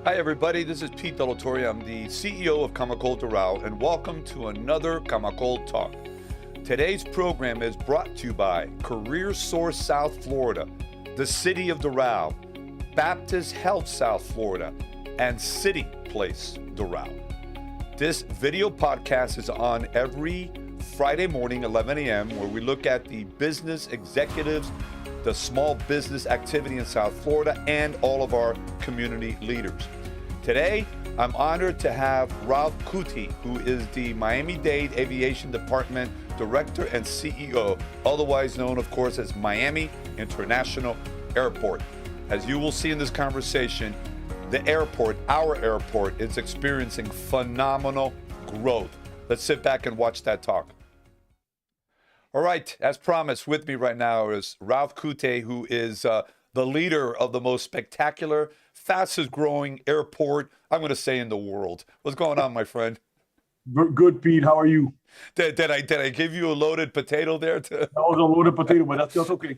Hi, everybody. This is Pete Delatorre. I'm the CEO of Camacol Talk, and welcome to another Camacol Talk. Today's program is brought to you by Career Source South Florida, the City of Doral, Baptist Health South Florida, and City Place Doral. This video podcast is on every Friday morning, 11 a.m., where we look at the business executives, the small business activity in South Florida, and all of our community leaders. Today, I'm honored to have Ralp, who is the Miami-Dade Aviation Department Director and CEO, otherwise known, of course, as Miami International Airport. As you will see in this conversation, the airport, our airport, is experiencing phenomenal growth. Let's sit back and watch that talk. All right, as promised, with me right now is Ralp Cuite, who is the leader of the most spectacular, fastest growing airport, I'm going to say, in the world. What's going on, my friend? Good, Pete. How are you? Did I give you a loaded potato there? That was a loaded potato, but that's okay.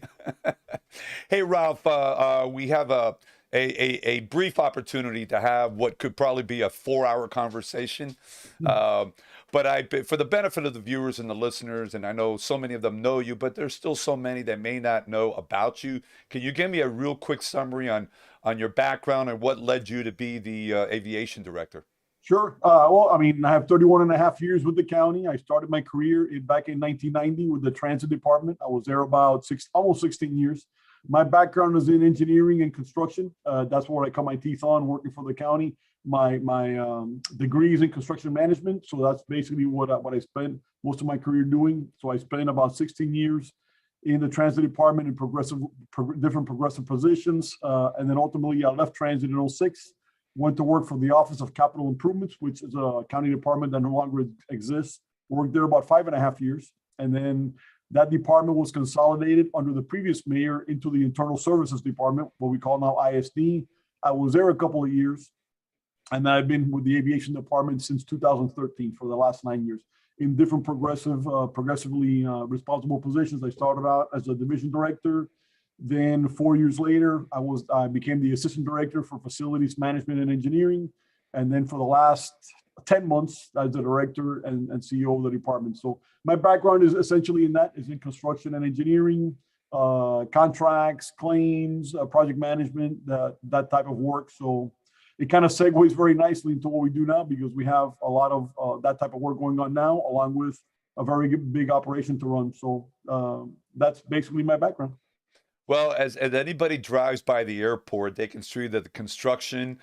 Hey, Ralp, we have a brief opportunity to have what could probably be a 4-hour conversation. But for the benefit of the viewers and the listeners, and I know so many of them know you, but there's still so many that may not know about you. Can you give me a real quick summary on your background and what led you to be the aviation director? Sure. Well, I mean, I have 31 and a half years with the county. I started my career back in 1990 with the transit department. I was there about almost 16 years. My background is in engineering and construction. That's where I cut my teeth on working for the county. My degree is in construction management, so that's basically what I spent most of my career doing. So I spent about 16 years in the transit department in different progressive positions, and then ultimately I left transit in 2006. Went to work for the Office of Capital Improvements, which is a county department that no longer exists. Worked there about 5.5 years, and then that department was consolidated under the previous mayor into the Internal Services Department, what we call now ISD. I was there a couple of years, and I've been with the Aviation Department since 2013 for the last 9 years in different progressively responsible positions. I started out as a division director. Then 4 years later, I became the assistant director for facilities management and engineering. And then for the last 10 months as the director and CEO of the department. So my background is essentially is in construction and engineering, contracts, claims, project management, that type of work. So it kind of segues very nicely into what we do now, because we have a lot of that type of work going on now, along with a very big operation to run. So that's basically my background. Well, as anybody drives by the airport, they can see that the construction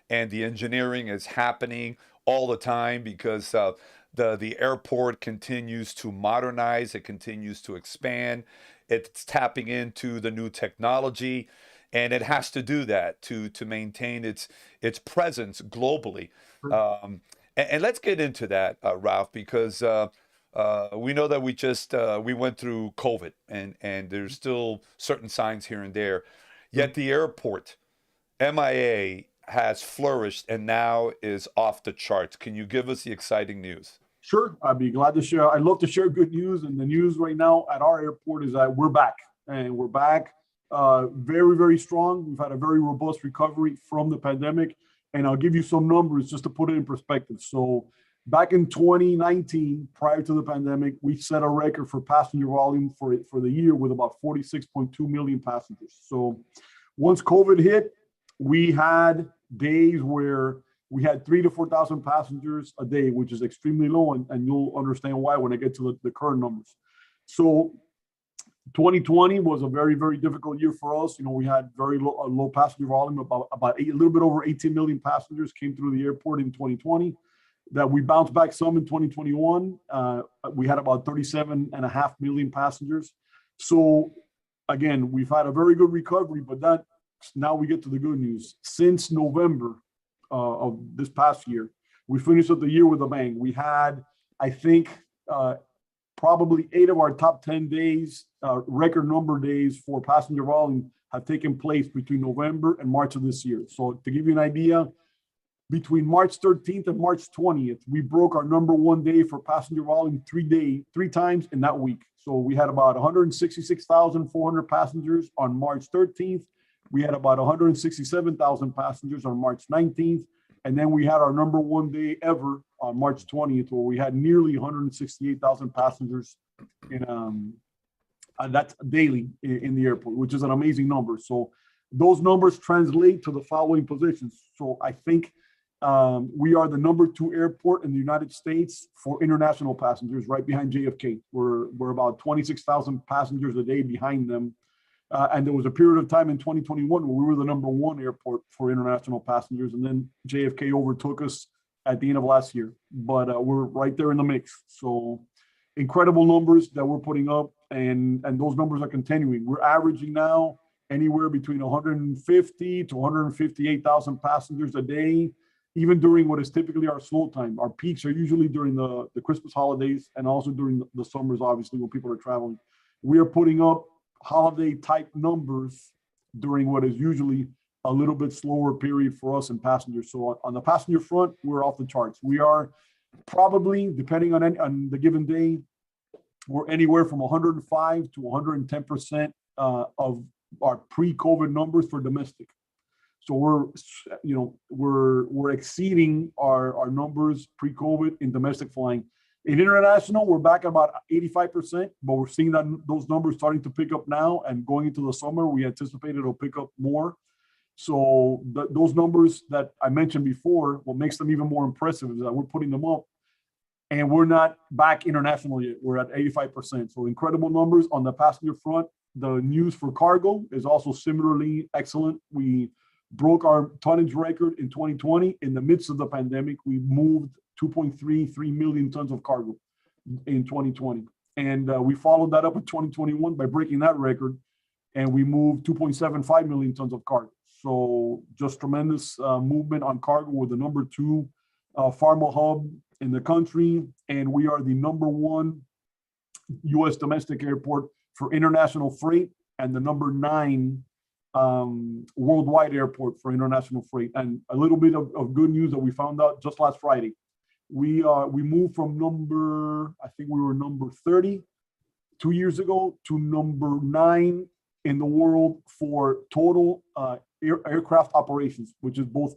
and the engineering is happening all the time, because the airport continues to modernize, it continues to expand, it's tapping into the new technology, and it has to do that to maintain its presence globally. And let's get into that, Ralp, because we know that we went through COVID, and there's still certain signs here and there. Yet the airport, MIA, has flourished and now is off the charts. Can you give us the exciting news? Sure, I'd be glad to share. I'd love to share good news. And the news right now at our airport is that we're back, and we're back very, very strong. We've had a very robust recovery from the pandemic. And I'll give you some numbers just to put it in perspective. So back in 2019, prior to the pandemic, we set a record for passenger volume for the year with about 46.2 million passengers. So once COVID hit, we had days where we had 3,000 to 4,000 passengers a day, which is extremely low, and you'll understand why when I get to the current numbers. So 2020 was a very, very difficult year for us. You know, we had very low passenger volume, about a little bit over 18 million passengers came through the airport in 2020. That we bounced back some in 2021. We had about 37.5 million passengers. So again, we've had a very good recovery, but now we get to the good news. Since November of this past year, we finished up the year with a bang. We had, I think, probably 8 of our top 10 days, record number days for passenger volume have taken place between November and March of this year. So to give you an idea, between March 13th and March 20th, we broke our number one day for passenger volume three times in that week. So we had about 166,400 passengers on March 13th. We had about 167,000 passengers on March 19th. And then we had our number one day ever on March 20th, where we had nearly 168,000 passengers that's daily in the airport, which is an amazing number. So those numbers translate to the following positions. So I think we are the number 2 airport in the United States for international passengers, right behind JFK. We're about 26,000 passengers a day behind them. And there was a period of time in 2021 where we were the number 1 airport for international passengers, and then JFK overtook us at the end of last year. But we're right there in the mix. So incredible numbers that we're putting up, and those numbers are continuing. We're averaging now anywhere between 150 to 158,000 passengers a day, even during what is typically our slow time. Our peaks are usually during the Christmas holidays and also during the summers, obviously, when people are traveling. We are putting up holiday type numbers during what is usually a little bit slower period for us and passengers. So on the passenger front, we're off the charts. We are probably, depending on the given day, we're anywhere from 105 to 110% of our pre-COVID numbers for domestic. So we're exceeding our numbers pre-COVID in domestic flying. In international, we're back at about 85%, but we're seeing that those numbers starting to pick up now, and going into the summer, we anticipate it'll pick up more. So those numbers that I mentioned before, what makes them even more impressive is that we're putting them up, and we're not back international yet. We're at 85%. So incredible numbers on the passenger front. The news for cargo is also similarly excellent. We broke our tonnage record in 2020. In the midst of the pandemic, we moved 2.33 million tons of cargo in 2020. And we followed that up in 2021 by breaking that record, and we moved 2.75 million tons of cargo. So just tremendous movement on cargo. We're the number 2 pharma hub in the country, and we are the number 1 U.S. domestic airport for international freight, and the number 9 worldwide airport for international freight. And a little bit of good news that we found out just last Friday. We moved from I think we were number 30 2 years ago to number 9 in the world for total aircraft operations, which is both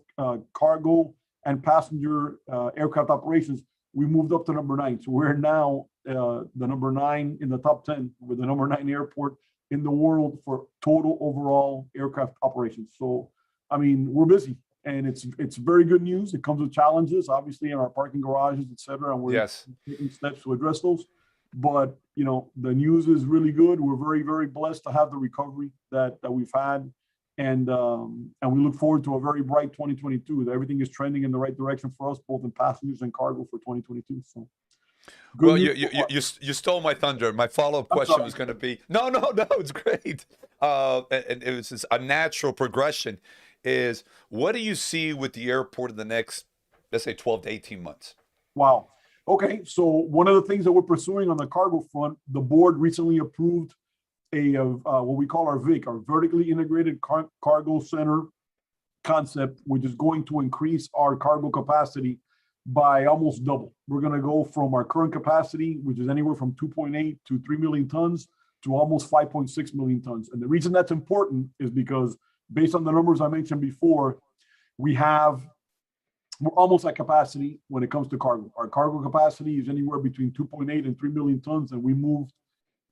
cargo and passenger aircraft operations. We moved up to number 9. So we're now the number 9 in the top 10. We're the number 9 airport in the world for total overall aircraft operations. So, I mean, we're busy, and it's very good news. It comes with challenges, obviously, in our parking garages, et cetera, and we're taking steps to address those. But, the news is really good. We're very, very blessed to have the recovery that we've had. And we look forward to a very bright 2022. Everything is trending in the right direction for us, both in passengers and cargo for 2022. So, well, you stole my thunder. My follow-up question was going to be no, it's great. And it was just a natural progression. Is what do you see with the airport in the next, let's say, 12 to 18 months? Wow. Okay, so one of the things that we're pursuing on the cargo front, the board recently approved what we call our VIC, our vertically integrated cargo center concept, which is going to increase our cargo capacity by almost double. We're going to go from our current capacity, which is anywhere from 2.8 to 3 million tons, to almost 5.6 million tons. And the reason that's important is because based on the numbers I mentioned before, we're almost at capacity when it comes to cargo. Our cargo capacity is anywhere between 2.8 and 3 million tons, and we moved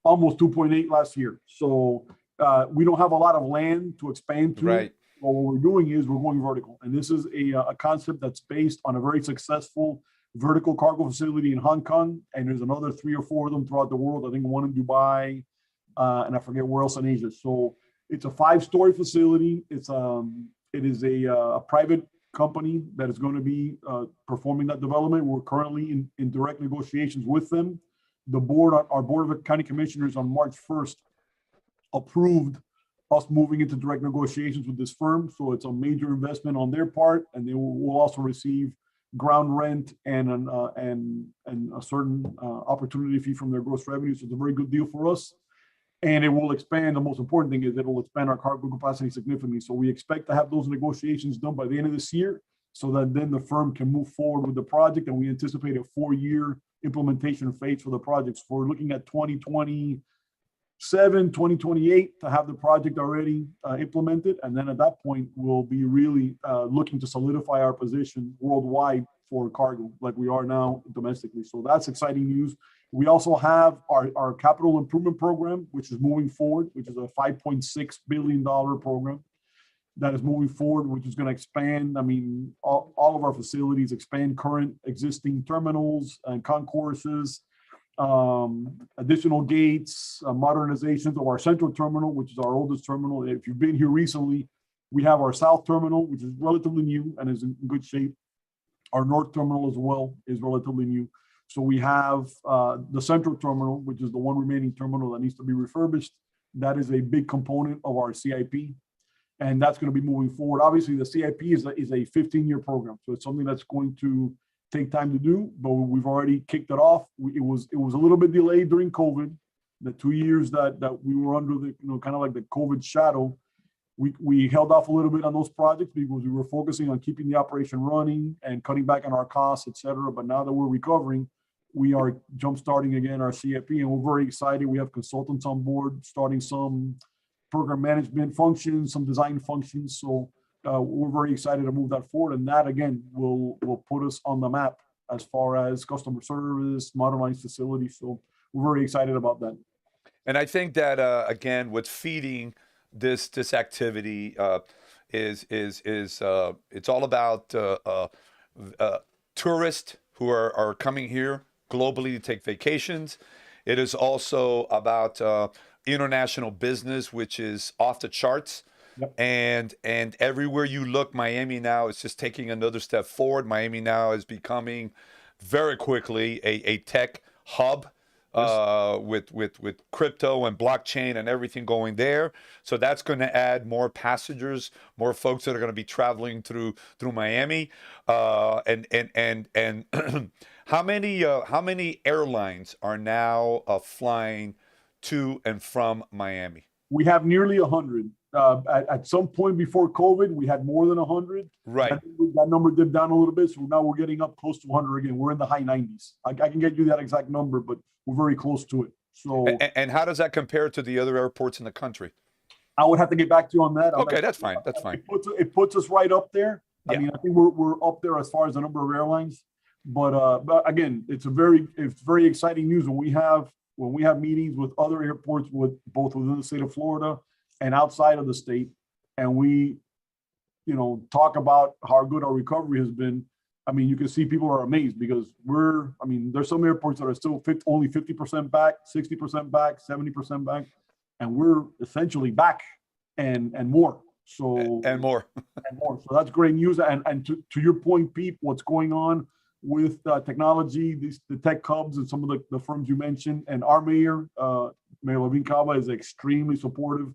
almost 2.8 last year. So we don't have a lot of land to expand to. Right. Well, what we're doing is we're going vertical. And this is a concept that's based on a very successful vertical cargo facility in Hong Kong. And there's another 3 or 4 of them throughout the world. I think one in Dubai, and I forget where else in Asia. So it's a 5-story facility. It is a private company that is going to be performing that development. We're currently in direct negotiations with them. Our board of county commissioners on March 1st approved us moving into direct negotiations with this firm. So it's a major investment on their part, and they will also receive ground rent and a certain opportunity fee from their gross revenue. So it's a very good deal for us. And it will expand. The most important thing is it will expand our cargo capacity significantly. So we expect to have those negotiations done by the end of this year, so that then the firm can move forward with the project. And we anticipate a 4-year implementation phase for the project. So we're looking at 2026 2028 to have the project already implemented. And then at that point, we'll be really looking to solidify our position worldwide for cargo like we are now domestically. So that's exciting news. We also have our capital improvement program, which is moving forward, which is a $5.6 billion program that is moving forward, which is going to expand, all of our facilities, expand current existing terminals and concourses, additional gates, modernizations of our central terminal, which is our oldest terminal. If you've been here recently, we have our south terminal, which is relatively new and is in good shape. Our north terminal as well is relatively new. So we have the central terminal, which is the one remaining terminal that needs to be refurbished. That is a big component of our CIP. And that's going to be moving forward. Obviously, the CIP is a 15-year program. So it's something that's going to take time to do, but we've already kicked it off. It was a little bit delayed during COVID. The 2 years that we were under the, kind of like the COVID shadow, we held off a little bit on those projects because we were focusing on keeping the operation running and cutting back on our costs, et cetera. But now that we're recovering, we are jump-starting again our CIP, and we're very excited. We have consultants on board, starting some program management functions, some design functions. So we're very excited to move that forward. And that, again, will put us on the map as far as customer service, modernized facilities. So we're very excited about that. And I think that, again, what's feeding this activity is it's all about tourists who are coming here globally to take vacations. It is also about international business, which is off the charts. Yep. And everywhere you look, Miami now is just taking another step forward. Miami now is becoming very quickly a tech hub. Yes. With crypto and blockchain and everything going there. So that's going to add more passengers, more folks that are going to be traveling through Miami. And how many airlines are now flying to and from Miami? We have nearly 100. At some point before COVID, we had more than 100. Right. That number dipped down a little bit, so now we're getting up close to 100 again. We're in the high 90s. I can get you that exact number, but we're very close to it. So, and how does that compare to the other airports in the country? I would have to get back to you on that. Okay, that's fine. That's fine. It puts us right up there. Yeah. I think we're up there as far as the number of airlines. But again, it's very exciting news when we have meetings with other airports, both within the state of Florida and outside of the state, and we, talk about how good our recovery has been. You can see people are amazed because there's some airports that are still only 50% back, 60% back, 70% back, and we're essentially back and more. So and more. And more. So that's great news. And to your point, Pete, what's going on with technology, the tech hubs and some of the firms you mentioned, and our mayor, Mayor Levine Cava, is extremely supportive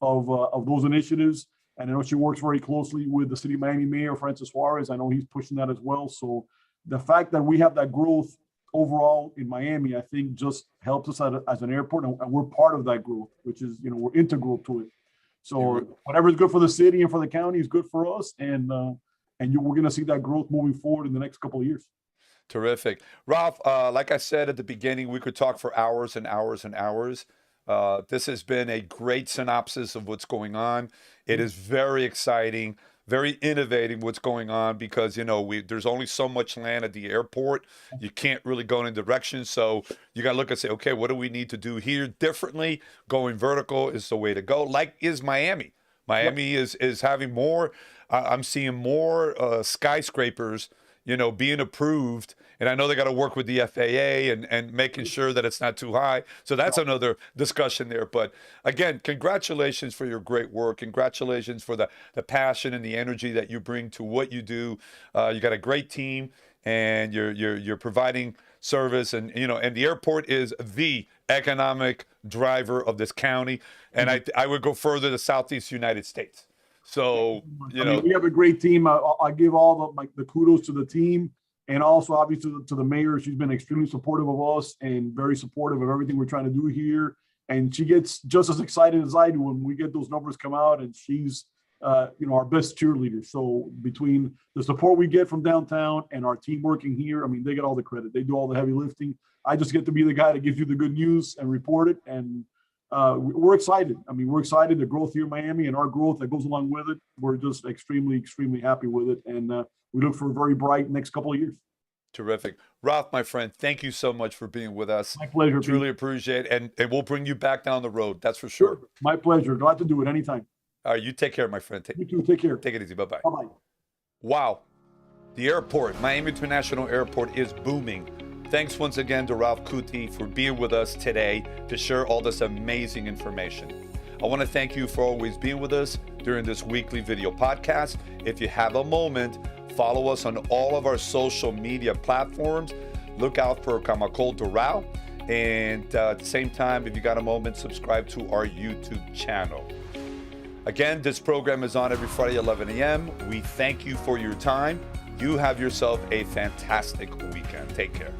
of those initiatives. And I know she works very closely with the city of Miami Mayor, Francis Suarez. I know he's pushing that as well. So the fact that we have that growth overall in Miami, I think just helps us as an airport, and we're part of that growth, which is, we're integral to it. So whatever is good for the city and for the county is good for us. And we're going to see that growth moving forward in the next couple of years. Terrific. Ralph, like I said at the beginning, we could talk for hours and hours and hours. This has been a great synopsis of what's going on. It is very exciting, very innovative what's going on because, there's only so much land at the airport. You can't really go in a direction. So you got to look and say, okay, what do we need to do here differently? Going vertical is the way to go, like is Miami. Miami is having more, I'm seeing more skyscrapers, being approved. And I know they got to work with the FAA and making sure that it's not too high. So that's another discussion there. But again, congratulations for your great work. Congratulations for the passion and the energy that you bring to what you do. You got a great team and you're providing service and the airport is the economic driver of this county. And I would go further, the Southeast United States. So, we have a great team. I give all the kudos to the team. And also, obviously, to the mayor. She's been extremely supportive of us and very supportive of everything we're trying to do here. And she gets just as excited as I do when we get those numbers come out. And she's, our best cheerleader. So between the support we get from downtown and our team working here, they get all the credit. They do all the heavy lifting. I just get to be the guy that gives you the good news and report it. And we're excited. I mean, we're excited. The growth here in Miami and our growth that goes along with it. We're just extremely, extremely happy with it. And we look for a very bright next couple of years. Terrific. Ralph, my friend, thank you so much for being with us. My pleasure. Truly appreciate it. And we'll bring you back down the road. That's for sure. My pleasure. Glad to do it anytime. All right. You take care, my friend. You too. Take care. Take it easy. Bye-bye. Bye-bye. Wow. The airport, Miami International Airport, is booming. Thanks once again to Ralp Cuite for being with us today to share all this amazing information. I want to thank you for always being with us during this weekly video podcast. If you have a moment, follow us on all of our social media platforms. Look out for Camacol Talk. And at the same time, if you got a moment, subscribe to our YouTube channel. Again, this program is on every Friday at 11 a.m. We thank you for your time. You have yourself a fantastic weekend. Take care.